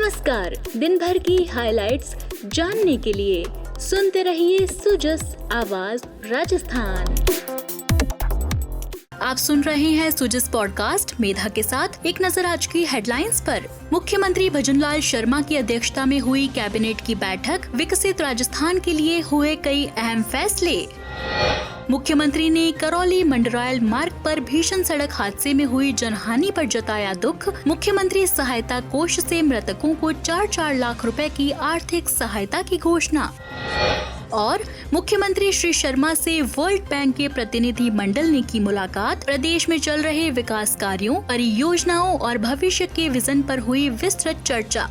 नमस्कार। दिन भर की हाइलाइट्स जानने के लिए सुनते रहिए सुजस आवाज राजस्थान। आप सुन रहे हैं सुजस पॉडकास्ट मेधा के साथ। एक नजर आज की हेडलाइंस पर। मुख्यमंत्री भजनलाल शर्मा की अध्यक्षता में हुई कैबिनेट की बैठक, विकसित राजस्थान के लिए हुए कई अहम फैसले। मुख्यमंत्री ने करौली मंडरायल मार्ग पर भीषण सड़क हादसे में हुई जनहानि पर जताया दुख। मुख्यमंत्री सहायता कोष से मृतकों को 4-4 लाख रुपए की आर्थिक सहायता की घोषणा। और मुख्यमंत्री श्री शर्मा से वर्ल्ड बैंक के प्रतिनिधि मंडल ने की मुलाकात। प्रदेश में चल रहे विकास कार्यों, परियोजनाओं और भविष्य के विजन पर हुई विस्तृत चर्चा।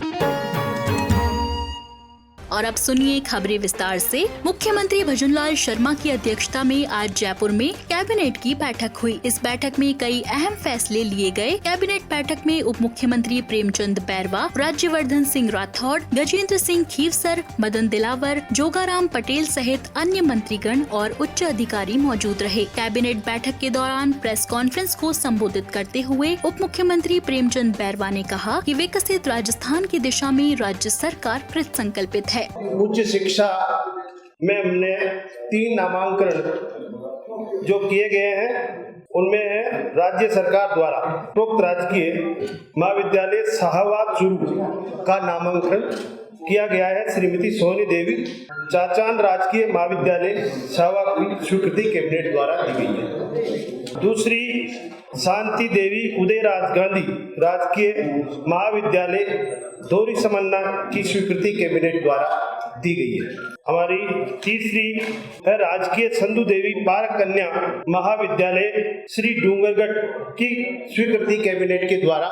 और अब सुनिए खबरें विस्तार से। मुख्यमंत्री भजनलाल शर्मा की अध्यक्षता में आज जयपुर में कैबिनेट की बैठक हुई। इस बैठक में कई अहम फैसले लिए गए। कैबिनेट बैठक में उप मुख्यमंत्री प्रेमचंद बैरवा, राज्यवर्धन सिंह राठौड़, गजेंद्र सिंह खीवसर, मदन दिलावर, जोगाराम पटेल सहित अन्य मंत्रीगण और उच्च अधिकारी मौजूद रहे। कैबिनेट बैठक के दौरान प्रेस कॉन्फ्रेंस को संबोधित करते हुए उप मुख्यमंत्री प्रेमचंद बैरवा ने कहा कि विकसित राजस्थान की दिशा में राज्य सरकार कृत संकल्पित है। उच्च शिक्षा में हमने 3 नामांकन जो किए गए हैं, उनमें है राज्य सरकार द्वारा प्रोक्त राजकीय महाविद्यालय शाहबाद चूरू का नामांकन किया गया है। श्रीमती सोनी देवी चाचान राजकीय महाविद्यालय शाहबाद की स्वीकृति कैबिनेट द्वारा दी गई है। दूसरी, शांति देवी उदयराज गांधी राजकीय महाविद्यालय धोरी समन्ना की स्वीकृति कैबिनेट द्वारा दी गई है। हमारी तीसरी है राजकीय संधू देवी पारक कन्या महाविद्यालय श्री डूंगरगढ़ की स्वीकृति कैबिनेट के द्वारा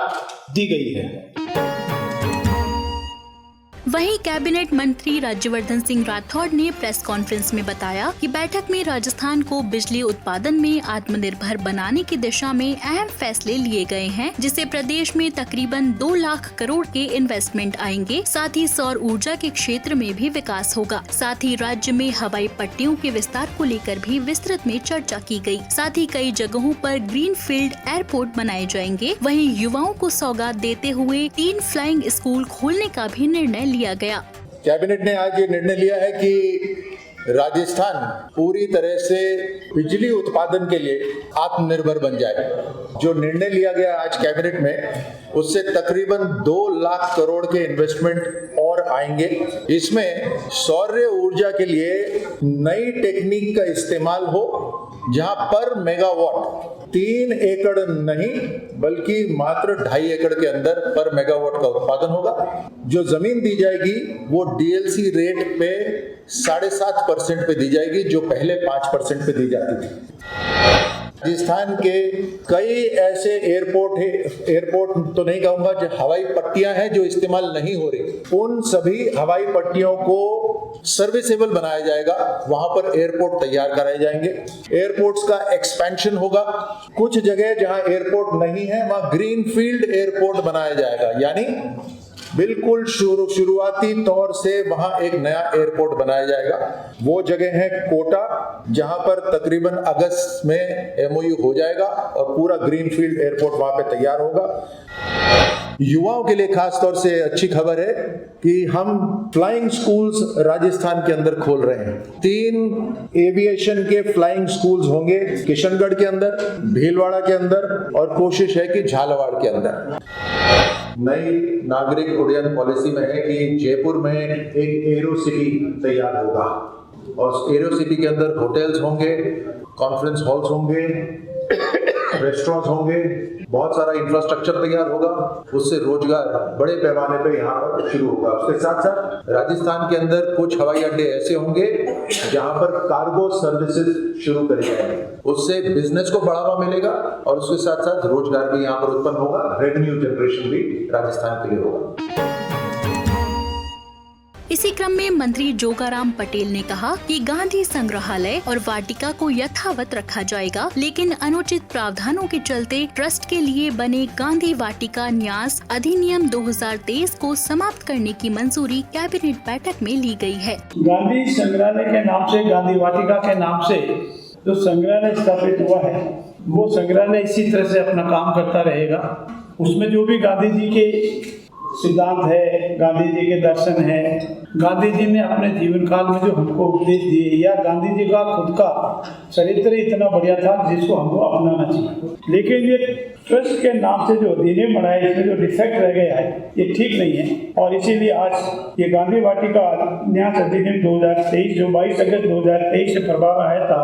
दी गई है। वहीं कैबिनेट मंत्री राज्यवर्धन सिंह राठौड़ ने प्रेस कॉन्फ्रेंस में बताया कि बैठक में राजस्थान को बिजली उत्पादन में आत्मनिर्भर बनाने की दिशा में अहम फैसले लिए गए हैं, जिससे प्रदेश में तकरीबन 2 लाख करोड़ के इन्वेस्टमेंट आएंगे। साथ ही सौर ऊर्जा के क्षेत्र में भी विकास होगा। साथ ही राज्य में हवाई पट्टियों के विस्तार को लेकर भी विस्तृत में चर्चा की गई। साथ ही कई जगहों पर ग्रीन फील्ड एयरपोर्ट बनाए जाएंगे। वहीं युवाओं को सौगात देते हुए 3 फ्लाइंग स्कूल खोलने का भी निर्णय लिया गया। कैबिनेट ने आज ये निर्णय लिया है कि राजस्थान पूरी तरह से बिजली उत्पादन के लिए आत्मनिर्भर बन जाए। जो निर्णय लिया गया आज कैबिनेट में, उससे तकरीबन 2 लाख करोड़ के इन्वेस्टमेंट और आएंगे। इसमें सौर ऊर्जा के लिए नई टेक्निक का इस्तेमाल हो, जहां पर मेगावाट 3 एकड़ नहीं बल्कि मात्र 2.5 एकड़ के अंदर पर मेगावाट का उत्पादन होगा। जो जमीन दी जाएगी वो डीएलसी रेट पे 7.5% पे दी जाएगी, जो पहले 5% पे दी जाती थी। राजस्थान के कई ऐसे एयरपोर्ट तो नहीं कहूंगा, जो हवाई पट्टियां हैं जो इस्तेमाल नहीं हो रही, उन सभी हवाई पट्टियों को सर्विसेबल बनाया जाएगा। वहां पर एयरपोर्ट तैयार कराए जाएंगे। एयरपोर्ट्स का एक्सपेंशन होगा। कुछ जगह जहां एयरपोर्ट नहीं है वहां ग्रीन फील्ड एयरपोर्ट बनाया जाएगा, यानी बिल्कुल शुरुआती तौर से वहां एक नया एयरपोर्ट बनाया जाएगा। वो जगह है कोटा, जहां पर तकरीबन अगस्त में एमओयू हो जाएगा और पूरा ग्रीन फील्ड एयरपोर्ट वहां पे तैयार होगा। युवाओं के लिए खास तौर से अच्छी खबर है कि हम फ्लाइंग स्कूल्स राजस्थान के अंदर खोल रहे हैं। 3 एविएशन के फ्लाइंग स्कूल्स होंगे किशनगढ़ के अंदर, भीलवाड़ा के अंदर और कोशिश है कि झालावाड़ के अंदर। नई नागरिक उड्डयन पॉलिसी में है कि जयपुर में एक एरो सिटी तैयार होगा और एरो सिटी के अंदर होटल्स होंगे, कॉन्फ्रेंस हॉल्स होंगे, रेस्टोरेंट्स होंगे, बहुत सारा इंफ्रास्ट्रक्चर तैयार होगा। उससे रोजगार बड़े पैमाने पे यहाँ पर शुरू होगा। उसके साथ साथ राजस्थान के अंदर कुछ हवाई अड्डे ऐसे होंगे जहाँ पर कार्गो सर्विसेज शुरू करे जाएंगे। उससे बिजनेस को बढ़ावा मिलेगा और उसके साथ साथ रोजगार भी यहाँ पर उत्पन्न होगा। रेवेन्यू जनरेशन भी राजस्थान के लिए होगा। इसी क्रम में मंत्री जोगाराम पटेल ने कहा कि गांधी संग्रहालय और वाटिका को यथावत रखा जाएगा, लेकिन अनुचित प्रावधानों के चलते ट्रस्ट के लिए बने गांधी वाटिका न्यास अधिनियम 2023 को समाप्त करने की मंजूरी कैबिनेट बैठक में ली गई है। गांधी संग्रहालय के नाम से, गांधी वाटिका के नाम से जो संग्रहालय स्थापित हुआ है, वो संग्रहालय इसी तरह से अपना काम करता रहेगा। उसमें जो भी गांधी जी के सिद्धांत है, गांधी जी के दर्शन है, गांधी जी ने अपने जीवन काल में जो हमको उपदेश दिए, या गांधी जी का खुद का चरित्र इतना बढ़िया था जिसको हमको अपनाना चाहिए। लेकिन ये ट्रस्ट के नाम से जो अधिनियम बनाया, इसमें जो डिफेक्ट रह गया है, ये ठीक नहीं है। और इसीलिए आज ये गांधी वाटिका न्यास अधिनियम 2023 जो 22 अगस्त 2023 से प्रभाव आया था,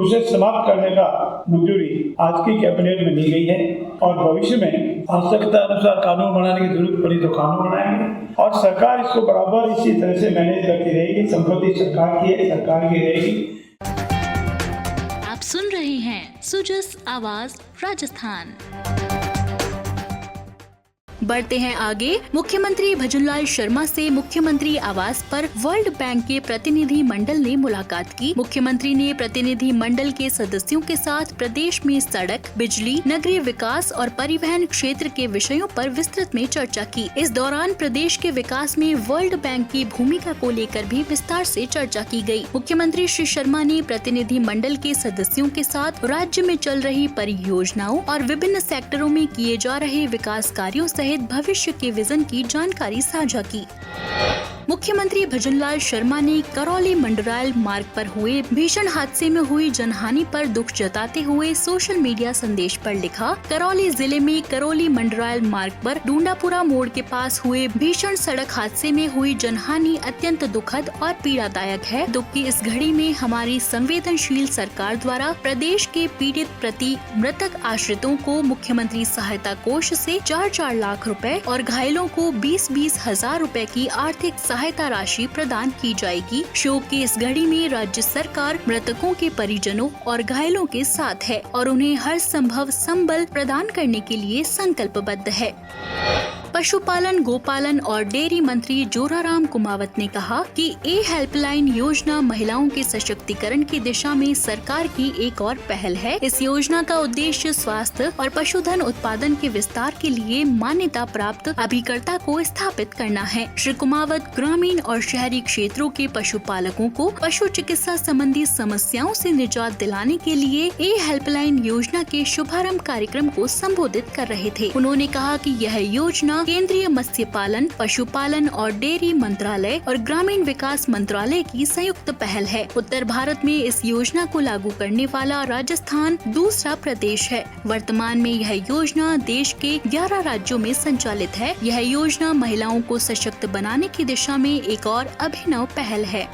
उसे समाप्त करने का मंजूरी आज की कैबिनेट में ली गई है। और भविष्य में आवश्यकता अनुसार कानून बनाने की जरूरत पड़ी तो कानून बनाएंगे, और सरकार इसको बराबर इसी तरह से मैनेज करती रहेगी। संपत्ति सरकार की है, सरकार की रहेगी। आप सुन रहे हैं सुजस आवाज राजस्थान। बढ़ते हैं आगे। मुख्यमंत्री भजनलाल शर्मा से मुख्यमंत्री आवास पर वर्ल्ड बैंक के प्रतिनिधि मंडल ने मुलाकात की। मुख्यमंत्री ने प्रतिनिधि मंडल के सदस्यों के साथ प्रदेश में सड़क, बिजली, नगरीय विकास और परिवहन क्षेत्र के विषयों पर विस्तृत में चर्चा की। इस दौरान प्रदेश के विकास में वर्ल्ड बैंक की भूमिका को लेकर भी विस्तार से चर्चा की गई। मुख्यमंत्री श्री शर्मा ने प्रतिनिधि मंडल के सदस्यों के साथ राज्य में चल रही परियोजनाओं और विभिन्न सेक्टरों में किए जा रहे विकास कार्यों सहित भविष्य के विजन की जानकारी साझा की। मुख्यमंत्री भजनलाल शर्मा ने करौली मंडरायल मार्ग पर हुए भीषण हादसे में हुई जनहानि पर दुख जताते हुए सोशल मीडिया संदेश पर लिखा, करौली जिले में करौली मंडरायल मार्ग पर डूंडापुरा मोड़ के पास हुए भीषण सड़क हादसे में हुई जनहानि अत्यंत दुखद और पीड़ादायक है। दुख की इस घड़ी में हमारी संवेदनशील सरकार द्वारा प्रदेश के पीड़ित प्रति मृतक आश्रितों को मुख्यमंत्री सहायता कोष से 4-4 लाख रुपए और घायलों को 20-20 हजार रुपए की आर्थिक सहायता राशि प्रदान की जाएगी। शोक की इस घड़ी में राज्य सरकार मृतकों के परिजनों और घायलों के साथ है और उन्हें हर संभव संबल प्रदान करने के लिए संकल्पबद्ध है। पशुपालन, गोपालन और डेयरी मंत्री जोराराम कुमावत ने कहा कि हेल्पलाइन योजना महिलाओं के सशक्तिकरण की दिशा में सरकार की एक और पहल है। इस योजना का उद्देश्य स्वास्थ्य और पशुधन उत्पादन के विस्तार के लिए मान्यता प्राप्त अभिकर्ता को स्थापित करना है। श्री कुमावत ग्रामीण और शहरी क्षेत्रों के पशुपालकों को पशु चिकित्सा संबंधी समस्याओं से निजात दिलाने के लिए हेल्पलाइन योजना के शुभारंभ कार्यक्रम को संबोधित कर रहे थे। उन्होंने कहा कि यह योजना केंद्रीय मत्स्य पालन, पशुपालन और डेयरी मंत्रालय और ग्रामीण विकास मंत्रालय की संयुक्त पहल है। उत्तर भारत में इस योजना को लागू करने वाला राजस्थान दूसरा प्रदेश है। वर्तमान में यह योजना देश के 11 राज्यों में संचालित है। यह योजना महिलाओं को सशक्त बनाने की दिशा में एक और अभिनव पहल है।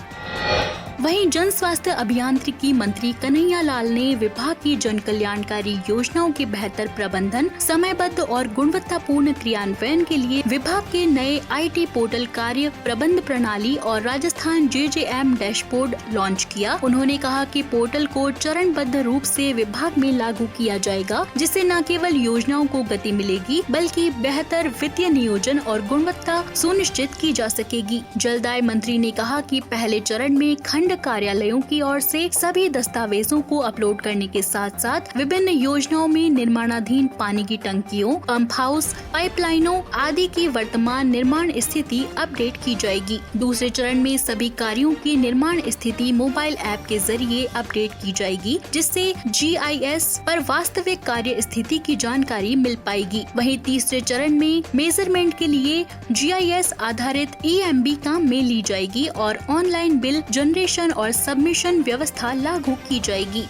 वहीं जन स्वास्थ्य अभियांत्रिकी मंत्री कन्हैया लाल ने विभाग की जन कल्याणकारी योजनाओं के बेहतर प्रबंधन, समयबद्ध और गुणवत्तापूर्ण क्रियान्वयन के लिए विभाग के नए IT पोर्टल कार्य प्रबंध प्रणाली और राजस्थान JJM डैशबोर्ड लॉन्च किया। उन्होंने कहा कि पोर्टल को चरणबद्ध रूप से विभाग में लागू किया जाएगा, जिससे न केवल योजनाओं को गति मिलेगी बल्कि बेहतर वित्तीय नियोजन और गुणवत्ता सुनिश्चित की जा सकेगी। जलदाय मंत्री ने कहा कि पहले चरण में खंड कार्यालयों की ओर से सभी दस्तावेजों को अपलोड करने के साथ साथ विभिन्न योजनाओं में निर्माणाधीन पानी की टंकियों, पंप हाउस, पाइपलाइनों आदि की वर्तमान निर्माण स्थिति अपडेट की जाएगी। दूसरे चरण में सभी कार्यों की निर्माण स्थिति मोबाइल ऐप के जरिए अपडेट की जाएगी, जिससे GIS पर वास्तविक कार्य स्थिति की जानकारी मिल पाएगी। वहीं तीसरे चरण में मेजरमेंट के लिए GIS आधारित EMB काम में ली जाएगी और ऑनलाइन बिल जनरेशन और सबमिशन व्यवस्था लागू की जाएगी।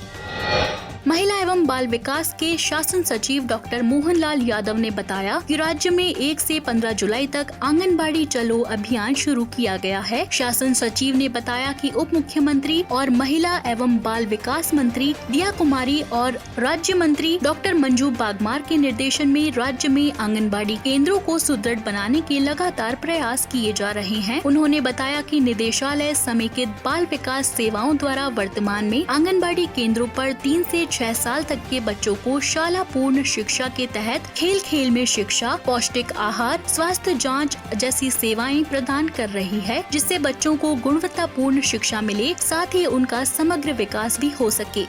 महिला एवं बाल विकास के शासन सचिव डॉक्टर मोहनलाल यादव ने बताया कि राज्य में 1 से 15 जुलाई तक आंगनबाड़ी चलो अभियान शुरू किया गया है। शासन सचिव ने बताया कि उप मुख्यमंत्री और महिला एवं बाल विकास मंत्री दिया कुमारी और राज्य मंत्री डॉक्टर मंजू बागमार के निर्देशन में राज्य में आंगनबाड़ी केंद्रों को सुदृढ़ बनाने के लगातार प्रयास किए जा रहे हैं। उन्होंने बताया कि निदेशालय समेकित बाल विकास सेवाओं द्वारा वर्तमान में आंगनबाड़ी केंद्रों पर 3 से 6 साल तक के बच्चों को शाला पूर्ण शिक्षा के तहत खेल खेल में शिक्षा, पौष्टिक आहार, स्वास्थ्य जांच जैसी सेवाएं प्रदान कर रही है, जिससे बच्चों को गुणवत्तापूर्ण शिक्षा मिले, साथ ही उनका समग्र विकास भी हो सके।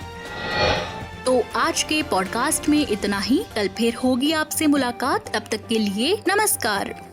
तो आज के पॉडकास्ट में इतना ही। कल फिर होगी आपसे मुलाकात। तब तक के लिए नमस्कार।